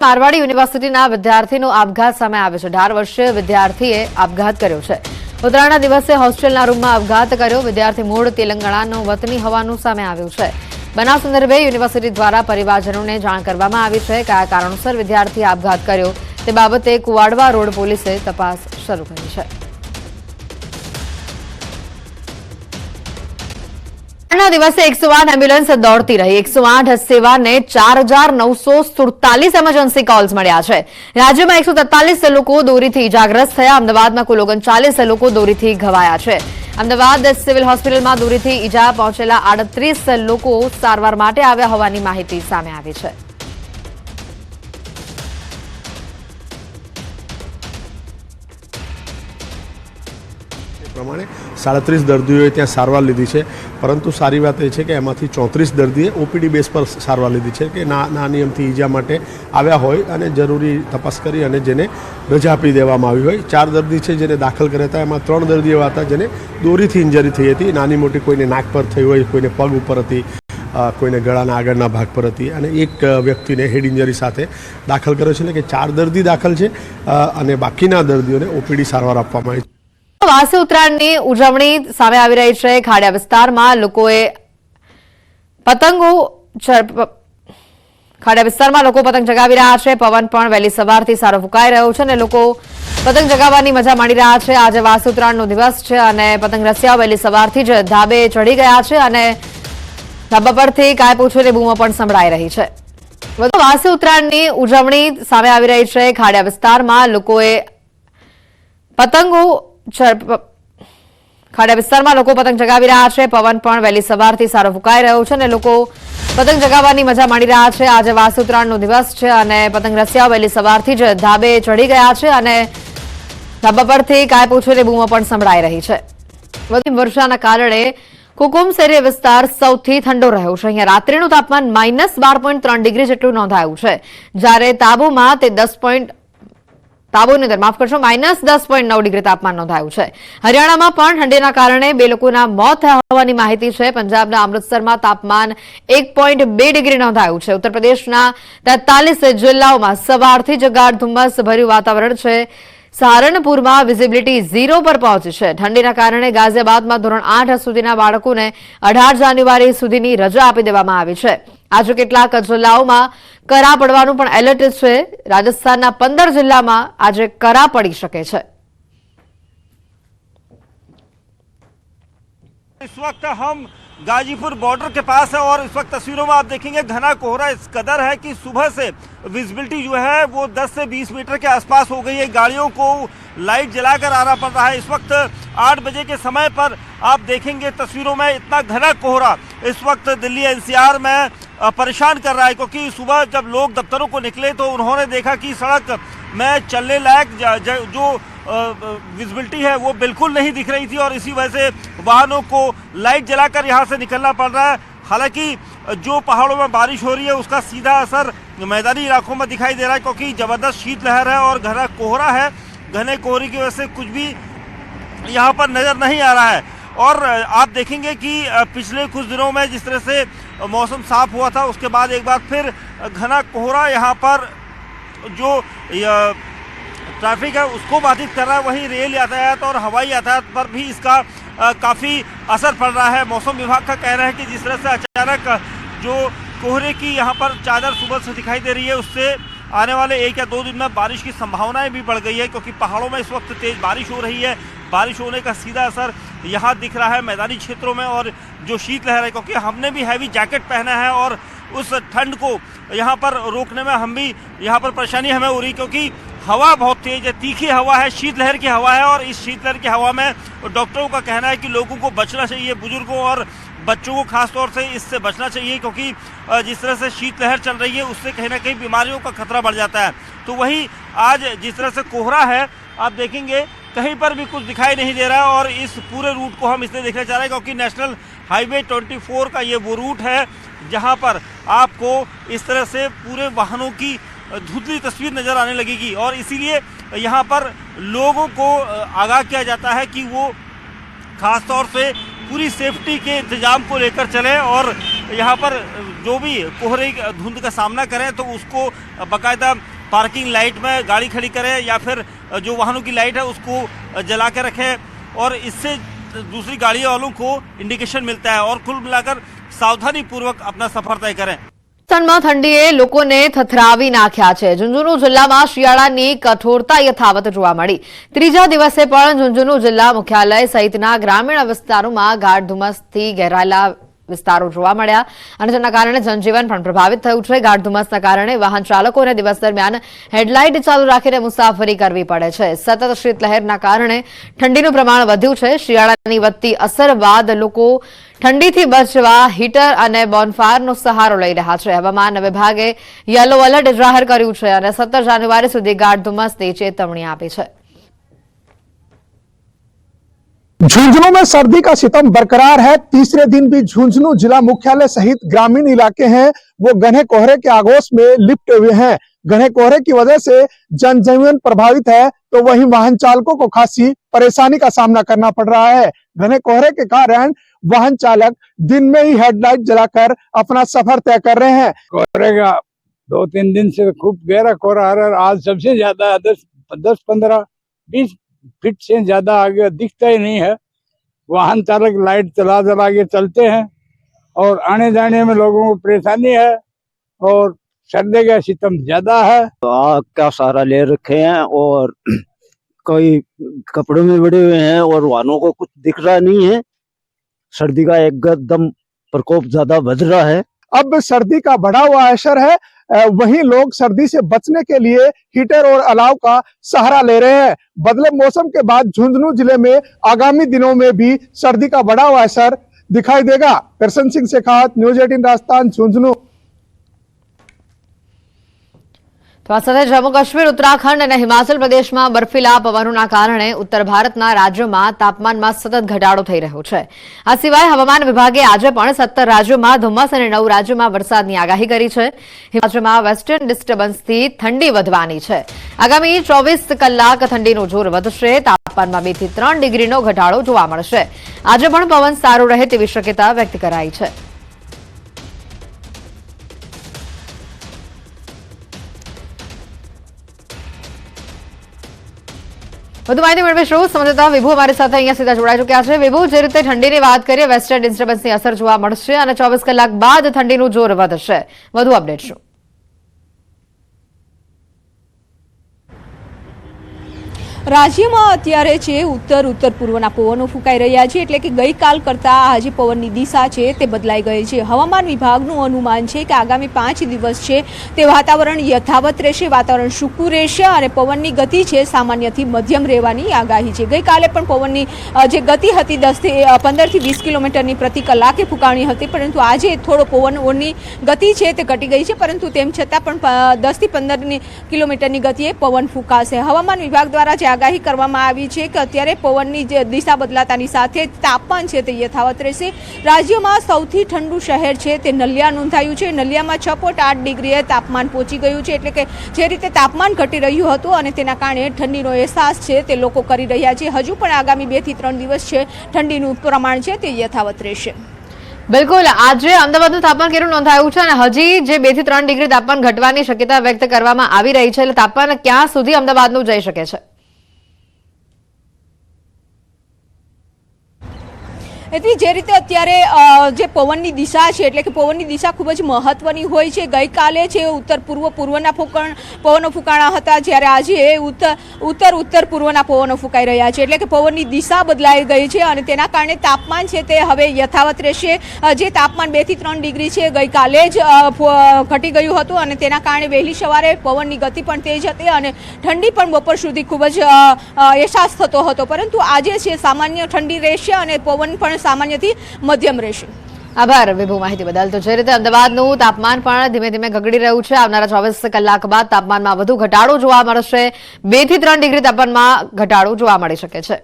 मारवाड़ी यूनिवर्सिटीना विद्यार्थीनो आपघात सामे आव्यो छे। 18 वर्षीय विद्यार्थीए आपघात कर्यो छे। उतरायणना दिवसे होस्टेलना रूममां आपघात कर्यो। विद्यार्थी मूळ तेलंगाणानो वतनी होवानुं सामे आव्युं छे। बनाव संदर्भे यूनिवर्सिटी द्वारा परिवारजनोने जाण करवामां आवी छे। कया कारणोसर विद्यार्थीए आपघात कर्यो ते बाबते कुवाडवा रोड पोलीसे तपास शरू करी छे। दिवसे 108 एम्ब्युलन्स दौड़ती रही। 108 सेवा ने 4947 एमरजन्सी कॉल्स मळ्या छे। राज्यमां 143 लोको दौरीथी इजाग्रस्त थया। अमदावादमां कुल 39 लोको दौरीथी घवाया छे। अमदावाद सिविल होस्पिટલમાં દોરીથી ઈજા પહોંચેલા 38 લોકો સારવાર માટે આવ્યા હોવાની માહિતી સામે આવી છે। प्रमाणे 37 दर्दीओए त्यां सारवार लीधी छे, परंतु सारी बात ए छे के एमांथी 34 दर्दीए ओपीडी बेस पर सारवार लीधी छे के नानी अमथी ईजा माटे आव्या होय अने जरूरी तपास करी अने जेने रजा आपी देवामां आवी होय। 4 दर्दी छे जेने दाखल कर्या हता, एमां 3 दर्दी एवा हता जेने दोरीथी इंजरी थई हती। नानी मोटी कोईने नाक पर थई होय, कोईने पग उपर हती, कोईने गळाना आगळना भाग पर हती अने एक व्यक्तिने हेड इंजरी साथे दाखल कर्यो छे। એટલે કે 4 दर्दी दाखल छे अने बाकीना दर्दीओने ओपीडी सारवार आपवामां આવી। વાસી ઉત્તરાયણની ઉજવણી સામે આવી રહી છે। ખાડિયા વિસ્તારમાં લોકોએ પતંગ ચગાવી રહ્યા છે। પવન પણ વહેલી સવારથી સારો ફૂંકાઈ રહ્યો છે અને લોકો પતંગ ચગાવવાની મજા માણી રહ્યા છે। આજે વાસી ઉત્તરાયણનો દિવસ છે અને પતંગ રસિયાઓ વહેલી સવારથી જ ધાબે ચડી ગયા છે અને ધાબા પરથી કાય પૂછોની બૂમો પણ સંભળાઈ રહી છે। વાસી ઉત્તરાયણની ઉજવણી સામે આવી રહી છે। ખાડિયા વિસ્તારમાં લોકોએ ખાડિયા વિસ્તારમાં લોકો પતંગ ચગાવી રહ્યા છે। પવન પણ વહેલી સવારથી સારો ફૂંકાઈ રહ્યો છે અને લોકો પતંગ ચગાવવાની મજા માણી રહ્યા છે। આજે વાસી ઉત્તરાયણનો દિવસ છે અને પતંગ રસિયાઓ વહેલી સવારથી જ ધાબે ચડી ગયા છે અને ધાબા પરથી કાય પૂછોની બૂમો પણ સંભળાઈ રહી છે। વધુ વર્ષાના કારણે કુકુમસેરી વિસ્તાર સૌથી ઠંડો રહ્યો છે। અહીંયા રાત્રિનું તાપમાન -12.3 ડિગ્રી જેટલું નોંધાયું છે, જ્યારે તાબુમાં તે -10.9 ડિગ્રી તાપમાન નોંધાયું છે। હરિયાણામાં પણ ઠંડીના કારણે 2 લોકોના મોત થયા હોવાની માહિતી છે। પંજાબના અમૃતસરમાં તાપમાન 1.2 ડિગ્રી નોંધાયું છે। ઉત્તર પ્રદેશના 43 જિલ્લાઓમાં સવારથી જ ગાઢ ધુમ્મસ ભર્યું વાતાવરણ છે। સહારનપુરમાં વિઝિબિલિટી 0 પર પહોંચી છે। ઠંડીના કારણે ગાઝિયાબાદમાં ધોરણ 8 સુધીના બાળકોને 18 જાન્યુઆરી સુધીની રજા આપી દેવામાં આવી છે। આજે કેટલાક જિલ્લાઓમાં કરા પડવાનું પણ એલર્ટ છે। રાજસ્થાનના 15 જિલ્લામાં આજે કરા પડી શકે છે। इस वक्त हम गाजीपुर बॉर्डर के पास है और इस वक्त तस्वीरों में आप देखेंगे घना कोहरा इस कदर है कि सुबह से विजिबिलिटी जो है वो 10 से 20 मीटर के आसपास हो गई है। गाड़ियों को लाइट जलाकर आना पड़ रहा है। इस वक्त 8 बजे के समय पर आप देखेंगे तस्वीरों में इतना घना कोहरा इस वक्त दिल्ली एनसीआर में परेशान कर रहा है, क्योंकि सुबह जब लोग दफ्तरों को निकले तो उन्होंने देखा कि सड़क में चलने लायक जो विजिबिलिटी है वो बिल्कुल नहीं दिख रही थी और इसी वजह से वाहनों को लाइट जलाकर यहाँ से निकलना पड़ रहा है। हालांकि जो पहाड़ों में बारिश हो रही है उसका सीधा असर मैदानी इलाकों में दिखाई दे रहा है, क्योंकि ज़बरदस्त शीतलहर है और घना कोहरा है। घने कोहरे की वजह से कुछ भी यहाँ पर नज़र नहीं आ रहा है। और आप देखेंगे कि पिछले कुछ दिनों में जिस तरह से मौसम साफ हुआ था, उसके बाद एक बार फिर घना कोहरा यहाँ पर जो ट्रैफिक है उसको बाधित कर रहा है। वहीं रेल यातायात और हवाई यातायात पर भी इसका काफ़ी असर पड़ रहा है। मौसम विभाग का कहना है कि जिस तरह से अचानक जो कोहरे की यहाँ पर चादर सुबह से दिखाई दे रही है, उससे आने वाले 1 या 2 दिन में बारिश की संभावनाएं भी बढ़ गई है, क्योंकि पहाड़ों में इस वक्त तेज़ बारिश हो रही है। बारिश होने का सीधा असर यहाँ दिख रहा है मैदानी क्षेत्रों में। और जो शीतलहर है, क्योंकि हमने भी हैवी जैकेट पहना है और उस ठंड को यहाँ पर रोकने में हम भी यहाँ पर परेशानी हमें हो रही, क्योंकि हवा बहुत तेज है, तीखी हवा है, शीतलहर की हवा है। और इस शीतलहर की हवा में डॉक्टरों का कहना है कि लोगों को बचना चाहिए, बुजुर्गों और बच्चों को खास तौर से इससे बचना चाहिए, क्योंकि जिस तरह से शीतलहर चल रही है उससे कहीं ना कहीं बीमारियों का खतरा बढ़ जाता है। तो वही आज जिस तरह से कोहरा है, आप देखेंगे कहीं पर भी कुछ दिखाई नहीं दे रहा है। और इस पूरे रूट को हम इसलिए देखना चाह रहे हैं क्योंकि नेशनल हाईवे 24 का ये वो रूट है जहाँ पर आपको इस तरह से पूरे वाहनों की धुंधली तस्वीर नज़र आने लगेगी। और इसीलिए यहाँ पर लोगों को आगाह किया जाता है कि वो खास तौर से पूरी सेफ्टी के इंतजाम को लेकर चलें और यहाँ पर जो भी कोहरे धुंध का सामना करें तो उसको बाकायदा पार्किंग लाइट में गाड़ी खड़ी करें या फिर जो वाहनों की लाइट है उसको जला के रखें और इससे दूसरी गाड़ी वालों को इंडिकेशन मिलता है और कुल मिलाकर सावधानी पूर्वक अपना सफर तय करें। રાજસ્થાનમાં ઠંડીએ લોકોને થથરાવી નાખ્યા છે। ઝુંઝુનુ જિલ્લામાં શિયાળાની કઠોરતા યથાવત જોવા મળી। ત્રીજા દિવસે પણ ઝુંઝુનુ જિલ્લા મુખ્યાલય સહિતના ગ્રામીણ વિસ્તારોમાં ગાઢ ધુમ્મસથી ઘેરાયેલા વિસ્તારો જોવા મળ્યા અને જેના કારણે જનજીવન પણ પ્રભાવિત થયું છે। ગાઢ ધુમ્મસના કારણે વાહન ચાલકોને દિવસ દરમિયાન હેડલાઇટ ચાલુ રાખીને મુસાફરી કરવી પડે છે। સતત શીતલહેરના કારણે ઠંડીનું પ્રમાણ વધ્યું છે। શિયાળાની વધતી અસર બાદ લોકો ઠંડીથી બચવા હીટર અને બોનફાયરનો સહારો લઈ રહ્યા છે। હવામાન વિભાગે યલો એલર્ટ જાહેર કર્યું છે અને 17 જાન્યુઆરી સુધી ગાઢ ધુમ્મસની ચેતવણી આપી છે। झुंझुनू में सर्दी का सितम बरकरार है। तीसरे दिन भी झुंझुनू जिला मुख्यालय सहित ग्रामीण इलाके हैं वो घने कोहरे के आगोश में लिपटे हुए हैं। घने कोहरे की वजह से जनजीवन प्रभावित है तो वहीं वाहन चालकों को खासी परेशानी का सामना करना पड़ रहा है। घने कोहरे के कारण वाहन चालक दिन में ही हेडलाइट जलाकर अपना सफर तय कर रहे हैं। कोहरे का 2-3 दिन से खूब गहरा कोहरा आ रहा है। आज सबसे ज्यादा 10-15-20 फीट से ज्यादा आगे दिखता ही नहीं है। वाहन चालक लाइट चला चला के चलते हैं और आने जाने में लोगों को परेशानी है और सर्दी का सितम ज्यादा है। आग का सहारा ले रखे हैं और कोई कपड़ों में बड़े हुए हैं और वाहनों को कुछ दिख रहा नहीं है। सर्दी का एकदम प्रकोप ज्यादा बढ़ रहा है। अब सर्दी का बढ़ा हुआ असर है। वहीं लोग सर्दी से बचने के लिए हीटर और अलाव का सहारा ले रहे हैं। बदले मौसम के बाद झुंझुनू जिले में आगामी दिनों में भी सर्दी का बढ़ा हुआ असर दिखाई देगा। दर्शन सिंह शेखावत, न्यूज 18 राजस्थान, झुंझुनू। તો આ સાથે જમ્મુ કાશ્મીર, ઉત્તરાખંડ અને હિમાચલ પ્રદેશમાં બર્ફીલા પવનોના કારણે ઉત્તર ભારતના રાજ્યોમાં તાપમાનમાં સતત ઘટાડો થઈ રહ્યો છે। આ સિવાય હવામાન વિભાગે આજે પણ 17 રાજ્યોમાં ધુમ્મસ અને 9 રાજ્યોમાં વરસાદની આગાહી કરી છે। હિમાચલમાં વેસ્ટર્ન ડિસ્ટર્બન્સથી ઠંડી વધવાની છે। આગામી 24 કલાક ઠંડીનું જોર વધશે। તાપમાનમાં 2 થી 3 ડિગ્રીનો ઘટાડો જોવા મળશે। આજે પણ પવન સારો રહે તેવી શક્યતા વ્યક્ત કરાઈ છે। વધુ માહિતી મેળવીશું સંવાદદાતા વિભુ અમારી સાથે અહીંયા સીધા જોડાઈ ચૂક્યા છે। વિભુ, જે રીતે ઠંડીની વાત કરીએ, વેસ્ટર્ન ડિસ્ટર્બન્સની અસર જોવા મળશે અને 24 કલાક બાદ ઠંડીનું જોર વધશે। વધુ અપડેટ શું? રાજ્યમાં અત્યારે છે ઉત્તર ઉત્તર પૂર્વના પવનો ફૂંકાઈ રહ્યા છે, એટલે કે ગઈકાલ કરતાં આજે પવનની દિશા છે તે બદલાઈ ગઈ છે। હવામાન વિભાગનું અનુમાન છે કે આગામી 5 દિવસ છે તે વાતાવરણ યથાવત રહેશે, વાતાવરણ સૂકું રહેશે અને પવનની ગતિ છે સામાન્યથી મધ્યમ રહેવાની આગાહી છે। ગઈકાલે પણ પવનની જે ગતિ હતી 15 થી 20 કિલોમીટરની પ્રતિ કલાકે ફૂંકાણી હતી, પરંતુ આજે થોડો પવનની ગતિ છે તે ઘટી ગઈ છે, પરંતુ તેમ છતાં પણ 10 થી 15 કિલોમીટરની ગતિએ પવન ફૂંકાશે। હવામાન વિભાગ દ્વારા આગાહી કરવામાં આવી છે કે અત્યારે પવનની જે દિશા બદલાતાની સાથે તાપમાન છે તે યથાવત રહેશે। રાજ્યમાં સૌથી ઠંડુ શહેર છે તે નલિયા નોંધાયું છે। નલિયામાં 6.8 ડિગ્રીએ તાપમાન પહોંચી ગયું છે, એટલે કે જે રીતે તાપમાન ઘટી રહ્યું હતું અને તેના કારણે ઠંડીનો અહેસાસ છે તે લોકો કરી રહ્યા છે। હજુ પણ આગામી 2 થી 3 દિવસ છે ઠંડીનું પ્રમાણ છે તે યથાવત રહેશે। બિલકુલ, આજે અમદાવાદનું તાપમાન કેટલું નોંધાયું છે અને હજી જે 2 થી 3 ડિગ્રી તાપમાન ઘટવાની શક્યતા વ્યક્ત કરવામાં આવી રહી છે, એટલે તાપમાન ક્યાં સુધી અમદાવાદનું જઈ શકે છે? એથી જે રીતે અત્યારે જે પવનની દિશા છે, એટલે કે પવનની દિશા ખૂબ જ મહત્વની હોય છે। ગઈકાલે છે ઉત્તર પૂર્વના પવનો ફૂંકાણા હતા, જ્યારે આજે ઉત્તર પૂર્વના પવનો ફૂંકાઈ રહ્યા છે, એટલે કે પવનની દિશા બદલાઈ ગઈ છે અને તેના કારણે તાપમાન છે તે હવે યથાવત રહેશે। જે તાપમાન 2 થી 3 ડિગ્રી છે ગઈકાલે જ ઘટી ગયું હતું અને તેના કારણે વહેલી સવારે પવનની ગતિ પણ તેજ હતી અને ઠંડી પણ બપોર સુધી ખૂબ જ અહેસાસ થતો હતો, પરંતુ આજે છે સામાન્ય ઠંડી રહેશે અને પવન પણ સામાન્યથી મધ્યમ રહેશે। આભાર વિભુ માહિતી બદલ। તો જે રીતે અમદાવાદનું તાપમાન પણ ધીમે ધીમે ઘટી રહ્યું છે, આવનારા 24 કલાક બાદ તાપમાનમાં વધુ ઘટાડો જોવા મળશે। 2 થી 3 ડિગ્રી તાપમાનમાં ઘટાડો જોવા મળી શકે છે।